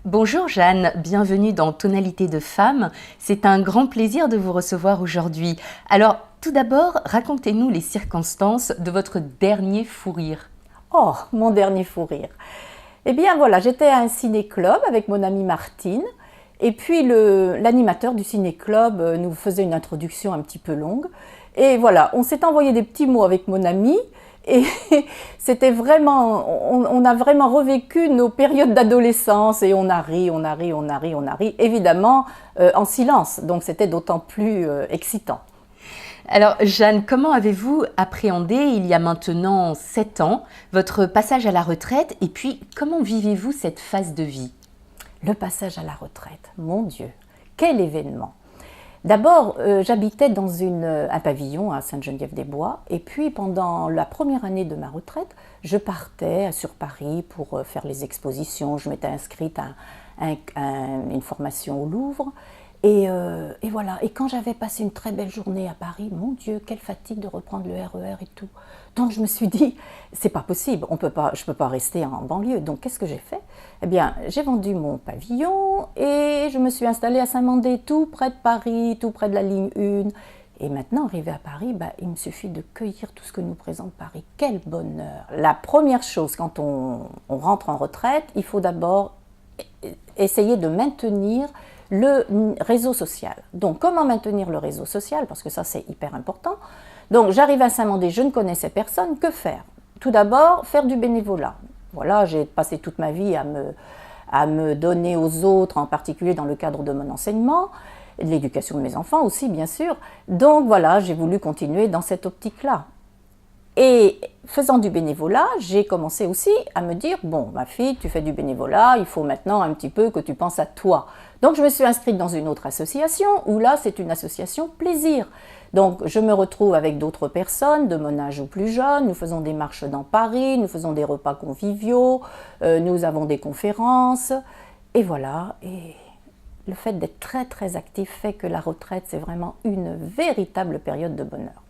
Bonjour Jeanne, bienvenue dans Tonalité de femme. C'est un grand plaisir de vous recevoir aujourd'hui. Alors, tout d'abord, racontez-nous les circonstances de votre dernier fou rire. Oh, mon dernier fou rire. Eh bien voilà, j'étais à un ciné-club avec mon amie Martine. Et puis l'animateur du ciné-club nous faisait une introduction un petit peu longue. Et voilà, on s'est envoyé des petits mots avec mon amie. Et c'était vraiment, on a vraiment revécu nos périodes d'adolescence et on a ri, évidemment en silence. Donc c'était d'autant plus excitant. Alors Jeanne, comment avez-vous appréhendé, il y a maintenant 7 ans, votre passage à la retraite et puis comment vivez-vous cette phase de vie ? Le passage à la retraite, mon Dieu, quel événement! D'abord, j'habitais dans un pavillon à Sainte-Geneviève-des-Bois et puis pendant la première année de ma retraite, je partais sur Paris pour faire les expositions. Je m'étais inscrite à une formation au Louvre et voilà. Et quand j'avais passé une très belle journée à Paris, mon Dieu, quelle fatigue de reprendre le RER et tout. Donc je me suis dit, c'est pas possible, je peux pas rester en banlieue. Donc qu'est-ce que j'ai fait ? Eh bien, j'ai vendu mon pavillon et je me suis installée à Saint-Mandé, tout près de Paris, tout près de la ligne 1. Et maintenant, arrivé à Paris, il me suffit de cueillir tout ce que nous présente Paris. Quel bonheur! La première chose, quand on rentre en retraite, il faut d'abord essayer de maintenir le réseau social. Donc, comment maintenir le réseau social ? Parce que ça, c'est hyper important. Donc, j'arrive à Saint-Mandé, je ne connaissais personne. Que faire ? Tout d'abord, faire du bénévolat. Voilà, j'ai passé toute ma vie à me donner aux autres, en particulier dans le cadre de mon enseignement, de l'éducation de mes enfants aussi, bien sûr. Donc voilà, j'ai voulu continuer dans cette optique-là. Et faisant du bénévolat, j'ai commencé aussi à me dire, bon, ma fille, tu fais du bénévolat, il faut maintenant un petit peu que tu penses à toi. Donc je me suis inscrite dans une autre association, où là, c'est une association plaisir. Donc je me retrouve avec d'autres personnes de mon âge ou plus jeunes, nous faisons des marches dans Paris, nous faisons des repas conviviaux, nous avons des conférences, et voilà. Et le fait d'être très très actif fait que la retraite, c'est vraiment une véritable période de bonheur.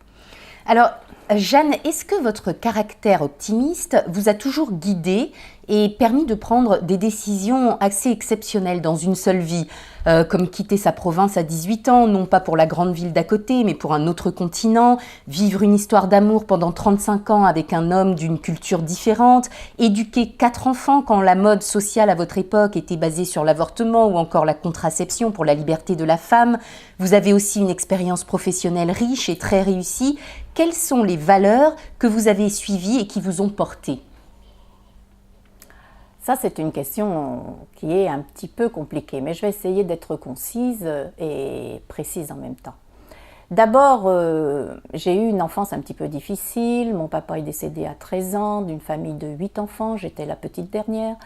Alors, Jeanne, est-ce que votre caractère optimiste vous a toujours guidée et permis de prendre des décisions assez exceptionnelles dans une seule vie, comme quitter sa province à 18 ans, non pas pour la grande ville d'à côté, mais pour un autre continent, vivre une histoire d'amour pendant 35 ans avec un homme d'une culture différente, éduquer 4 enfants quand la mode sociale à votre époque était basée sur l'avortement ou encore la contraception pour la liberté de la femme. Vous avez aussi une expérience professionnelle riche et très réussie. Quelles sont les valeurs que vous avez suivies et qui vous ont porté ? Ça, c'est une question qui est un petit peu compliquée, mais je vais essayer d'être concise et précise en même temps. D'abord, j'ai eu une enfance un petit peu difficile. Mon papa est décédé à 13 ans, d'une famille de 8 enfants. J'étais la petite dernière.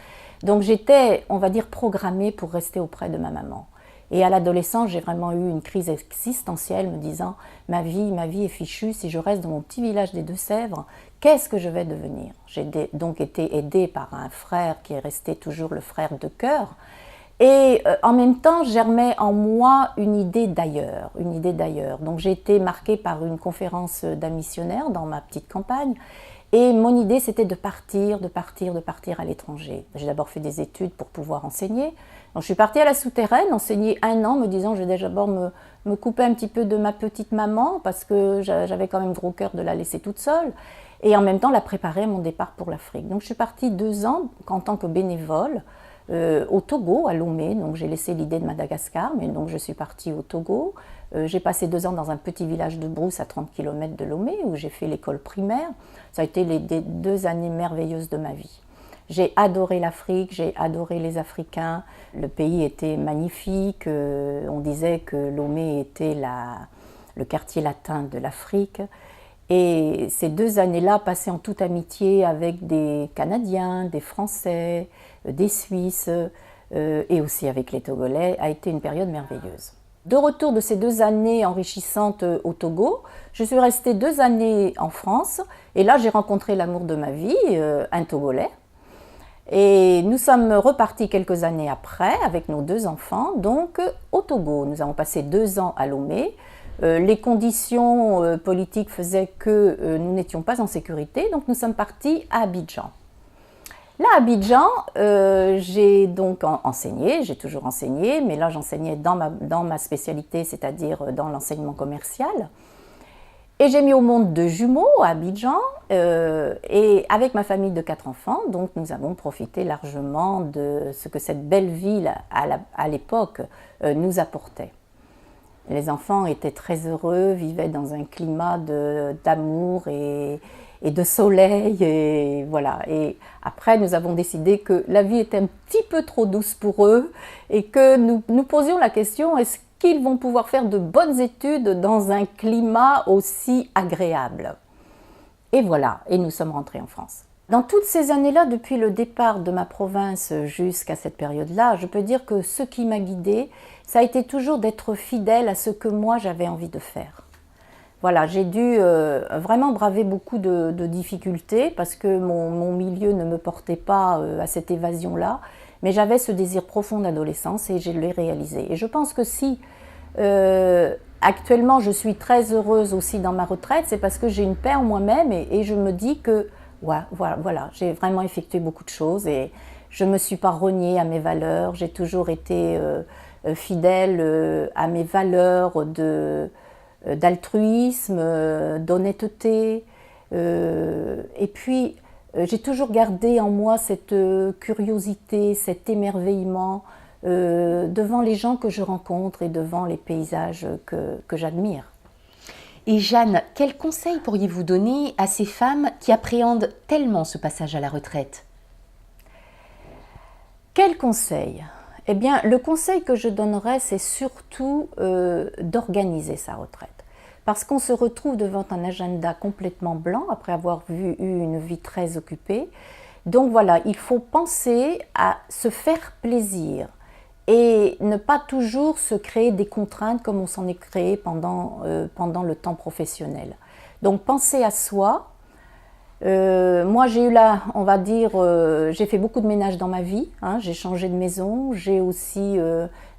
Donc j'étais, on va dire, programmée pour rester auprès de ma maman. Et à l'adolescence, j'ai vraiment eu une crise existentielle me disant « ma vie est fichue, si je reste dans mon petit village des Deux-Sèvres, qu'est-ce que je vais devenir ?» J'ai donc été aidée par un frère qui est resté toujours le frère de cœur. Et en même temps, germait en moi une idée d'ailleurs. Donc j'ai été marquée par une conférence d'un missionnaire dans ma petite campagne. Et mon idée, c'était de partir à l'étranger. J'ai d'abord fait des études pour pouvoir enseigner. Donc je suis partie à la Souterraine, enseigner 1 an, me disant je vais déjà d'abord me couper un petit peu de ma petite maman, parce que j'avais quand même gros cœur de la laisser toute seule, et en même temps la préparer à mon départ pour l'Afrique. Donc je suis partie 2 ans en tant que bénévole au Togo, à Lomé. Donc j'ai laissé l'idée de Madagascar, mais donc je suis partie au Togo. J'ai passé 2 ans dans un petit village de brousse à 30 km de Lomé, où j'ai fait l'école primaire. Ça a été les 2 années merveilleuses de ma vie. J'ai adoré l'Afrique, j'ai adoré les Africains. Le pays était magnifique. On disait que Lomé était le quartier latin de l'Afrique. Et ces 2 années-là, passées en toute amitié avec des Canadiens, des Français, des Suisses et aussi avec les Togolais, a été une période merveilleuse. De retour de ces 2 années enrichissantes au Togo, je suis restée 2 années en France. Et là, j'ai rencontré l'amour de ma vie, un Togolais. Et nous sommes repartis quelques années après avec nos 2 enfants, donc au Togo. Nous avons passé 2 ans à Lomé. Les conditions politiques faisaient que nous n'étions pas en sécurité, donc nous sommes partis à Abidjan. Là, à Abidjan, j'ai donc enseigné, j'ai toujours enseigné, mais là j'enseignais dans ma spécialité, c'est-à-dire dans l'enseignement commercial. Et j'ai mis au monde 2 jumeaux à Abidjan, et avec ma famille de 4 enfants, donc nous avons profité largement de ce que cette belle ville à l'époque nous apportait. Les enfants étaient très heureux, vivaient dans un climat d'amour et de soleil, et voilà. Et après, nous avons décidé que la vie était un petit peu trop douce pour eux et que nous posions la question, est-ce qu'ils vont pouvoir faire de bonnes études dans un climat aussi agréable? Et voilà, et nous sommes rentrés en France. Dans toutes ces années-là, depuis le départ de ma province jusqu'à cette période-là, je peux dire que ce qui m'a guidée, ça a été toujours d'être fidèle à ce que moi j'avais envie de faire. Voilà, j'ai dû vraiment braver beaucoup de difficultés parce que mon milieu ne me portait pas à cette évasion-là, mais j'avais ce désir profond d'adolescence et je l'ai réalisé. Et je pense que si actuellement je suis très heureuse aussi dans ma retraite, c'est parce que j'ai une paix en moi-même et je me dis que ouais, voilà, j'ai vraiment effectué beaucoup de choses et je ne me suis pas reniée à mes valeurs, j'ai toujours été fidèle à mes valeurs d'altruisme, d'honnêteté. Et puis, j'ai toujours gardé en moi cette curiosité, cet émerveillement devant les gens que je rencontre et devant les paysages que j'admire. Et Jeanne, quels conseils pourriez-vous donner à ces femmes qui appréhendent tellement ce passage à la retraite? Quels conseils? Eh bien, le conseil que je donnerais, c'est surtout d'organiser sa retraite. Parce qu'on se retrouve devant un agenda complètement blanc après avoir eu une vie très occupée. Donc voilà, il faut penser à se faire plaisir et ne pas toujours se créer des contraintes comme on s'en est créé pendant le temps professionnel. Donc penser à soi. Moi j'ai eu on va dire, j'ai fait beaucoup de ménage dans ma vie, hein, j'ai changé de maison, j'ai aussi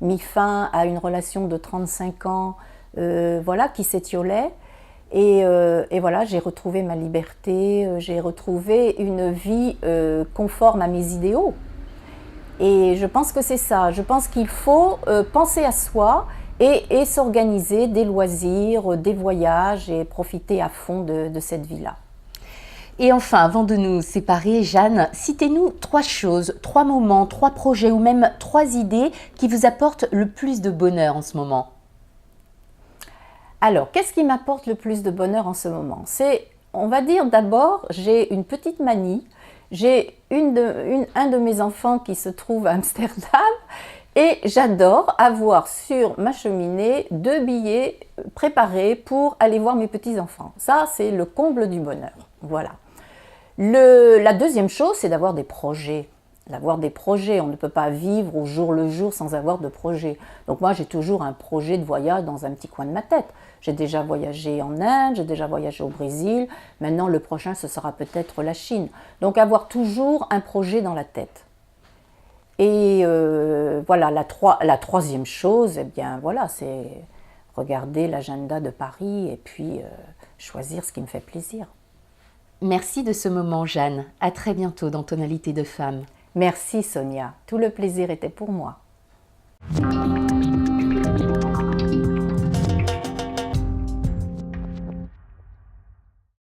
mis fin à une relation de 35 ans voilà, qui s'étiolait et voilà, j'ai retrouvé ma liberté, j'ai retrouvé une vie conforme à mes idéaux. Et je pense que c'est ça, je pense qu'il faut penser à soi et s'organiser des loisirs, des voyages et profiter à fond de cette vie-là. Et enfin, avant de nous séparer, Jeanne, citez-nous 3 choses, 3 moments, 3 projets ou même 3 idées qui vous apportent le plus de bonheur en ce moment. Alors, qu'est-ce qui m'apporte le plus de bonheur en ce moment? C'est, on va dire d'abord, j'ai une petite manie. J'ai un de mes enfants qui se trouve à Amsterdam et j'adore avoir sur ma cheminée 2 billets préparés pour aller voir mes petits-enfants. Ça, c'est le comble du bonheur. Voilà. La deuxième chose, c'est d'avoir des projets. D'avoir des projets, on ne peut pas vivre au jour le jour sans avoir de projets. Donc moi, j'ai toujours un projet de voyage dans un petit coin de ma tête. J'ai déjà voyagé en Inde, j'ai déjà voyagé au Brésil. Maintenant, le prochain, ce sera peut-être la Chine. Donc avoir toujours un projet dans la tête. Et voilà, la troisième chose, eh bien voilà, c'est regarder l'agenda de Paris et puis choisir ce qui me fait plaisir. Merci de ce moment, Jeanne. À très bientôt dans Tonalité de Femme. Merci Sonia, tout le plaisir était pour moi.